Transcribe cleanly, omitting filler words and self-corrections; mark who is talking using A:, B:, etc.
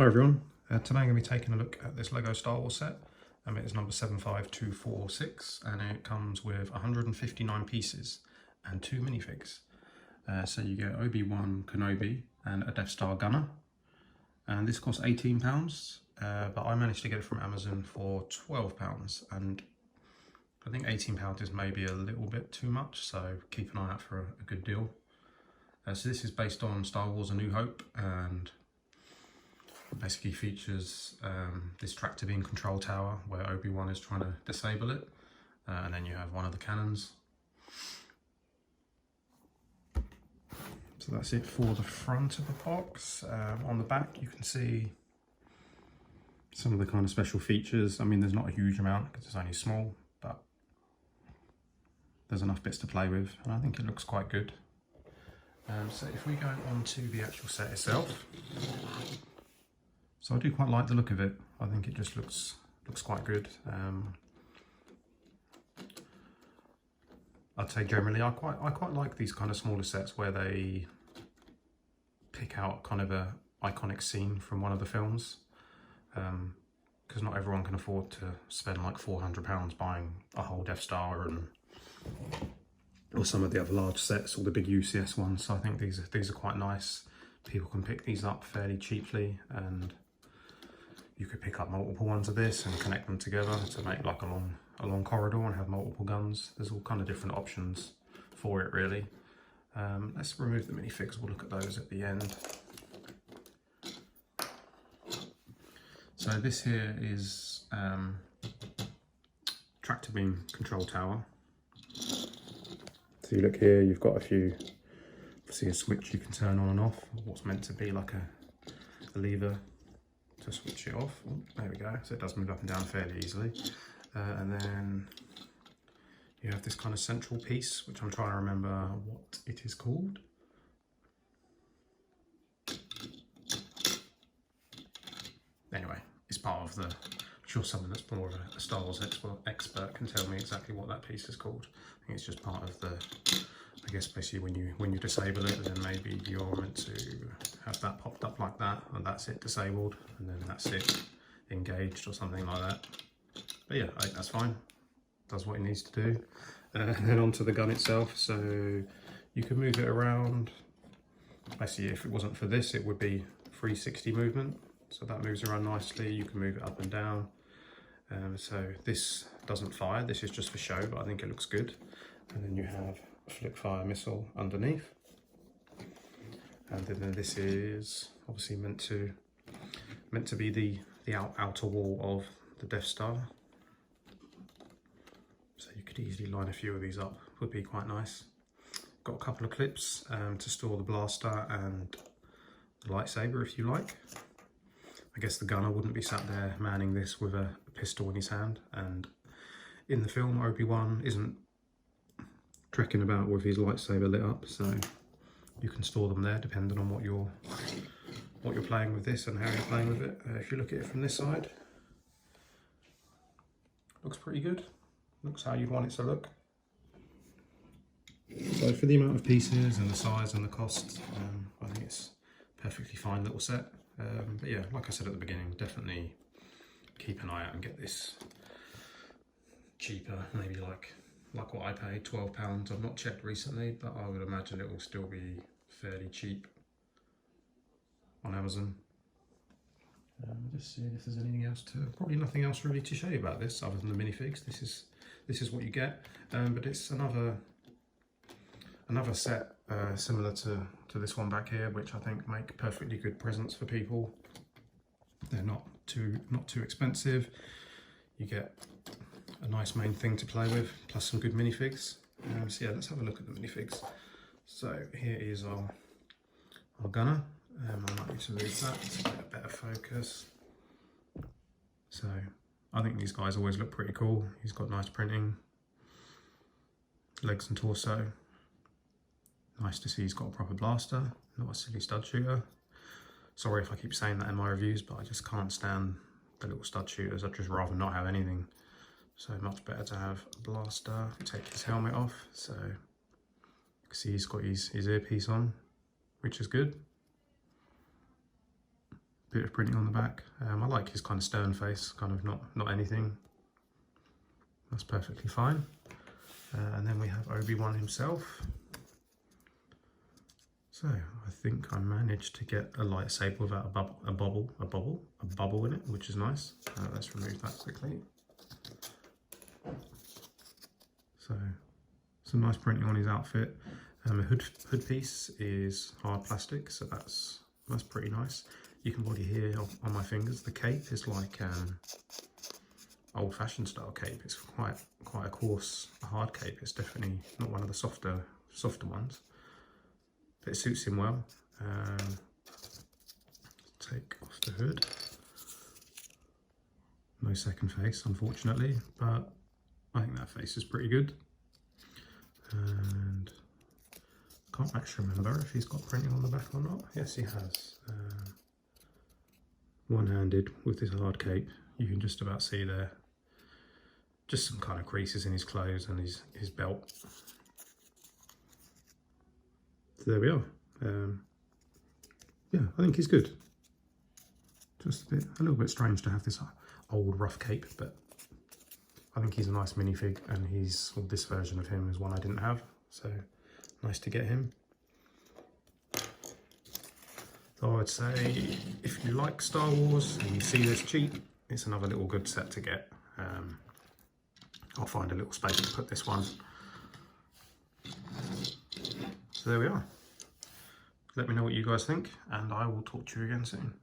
A: Hi everyone, today I'm going to be taking a look at this Lego Star Wars set. It is number 75246 and it comes with 159 pieces and 2 minifigs. So you get Obi-Wan Kenobi and a Death Star gunner. And this costs £18, but I managed to get it from Amazon for £12, and I think £18 is maybe a little bit too much, so keep an eye out for a good deal. So this is based on Star Wars A New Hope, and basically features this tractor beam control tower where Obi-Wan is trying to disable it, and then you have one of the cannons. So that's it for the front of the box. On the back you can see some of the kind of special features. I mean, there's not a huge amount because it's only small, but there's enough bits to play with and I think it looks quite good. So if we go on to the actual set itself, so I do quite like the look of it. I think it just looks quite good. I'd say generally I quite like these kind of smaller sets where they pick out kind of a iconic scene from one of the films, because not everyone can afford to spend like £400 buying a whole Death Star or some of the other large sets or the big UCS ones. So I think these are quite nice. People can pick these up fairly cheaply, and you could pick up multiple ones of this and connect them together to make like a long corridor and have multiple guns. There's all kind of different options for it really. Let's remove the minifigs, we'll look at those at the end. So this here is tractor beam control tower. So you look here, you've got obviously a switch you can turn on and off, what's meant to be like a lever to switch it off. Oh, there we go, so it does move up and down fairly easily. And then you have this kind of central piece, which I'm trying to remember what it is called. Anyway, it's part of I'm sure someone that's more of a Star Wars expert can tell me exactly what that piece is called. I think it's just part of I guess basically when you disable it, then maybe you're meant to have that popped up like that, and that's it disabled, and then that's it engaged or something like that. But yeah, I think that's fine. Does what it needs to do. And then onto the gun itself. So you can move it around. Basically, if it wasn't for this, it would be 360 movement. So that moves around nicely. You can move it up and down. So this doesn't fire. This is just for show, but I think it looks good. And then you have a flip fire missile underneath. And then this is obviously meant to be the outer wall of the Death Star. So you could easily line a few of these up, would be quite nice. Got a couple of clips to store the blaster and the lightsaber if you like. I guess the gunner wouldn't be sat there manning this with a pistol in his hand, and in the film Obi-Wan isn't trekking about with his lightsaber lit up, so you can store them there depending on what you're playing with this and how you're playing with it. If you look at it from this side, looks pretty good. Looks how you'd want it to look. So for the amount of pieces and the size and the cost, I think it's a perfectly fine little set. But yeah, like I said at the beginning, definitely keep an eye out and get this cheaper, maybe like what I paid, £12. I've not checked recently, but I would imagine it will still be fairly cheap on Amazon. Just seeing if there's anything else probably nothing else really to show you about this other than the minifigs. This is what you get, but it's another set similar to this one back here, which I think make perfectly good presents for people. They're not too expensive. You get a nice main thing to play with, plus some good minifigs. So yeah, let's have a look at the minifigs. So here is our gunner. I might need to move that to get a better focus. So I think these guys always look pretty cool. He's got nice printing, legs and torso. Nice to see he's got a proper blaster, not a silly stud shooter. Sorry if I keep saying that in my reviews, but I just can't stand the little stud shooters. I'd just rather not have anything. So much better to have a blaster. Take his helmet off, so you can see he's got his earpiece on, which is good. bit of printing on the back. I like his kind of stern face, kind of not anything. That's perfectly fine. And then we have Obi-Wan himself. So I think I managed to get a lightsaber without a bubble in it, which is nice. Let's remove that quickly. So some nice printing on his outfit. The hood piece is hard plastic, so that's pretty nice. You can already hear on my fingers. The cape is like old-fashioned style cape. It's quite a coarse, hard cape. It's definitely not one of the softer ones, but it suits him well. Take off the hood. No second face, unfortunately, but I think that face is pretty good. And I can't actually remember if he's got printing on the back or not. Yes, he has. One-handed with this hard cape. You can just about see there. Just some kind of creases in his clothes and his belt. So there we are. Yeah, I think he's good. Just a little bit strange to have this old rough cape, but I think he's a nice minifig, and this version of him is one I didn't have, so nice to get him. So I'd say if you like Star Wars and you see this cheap, it's another little good set to get. I'll find a little space to put this one. So there we are. Let me know what you guys think, and I will talk to you again soon.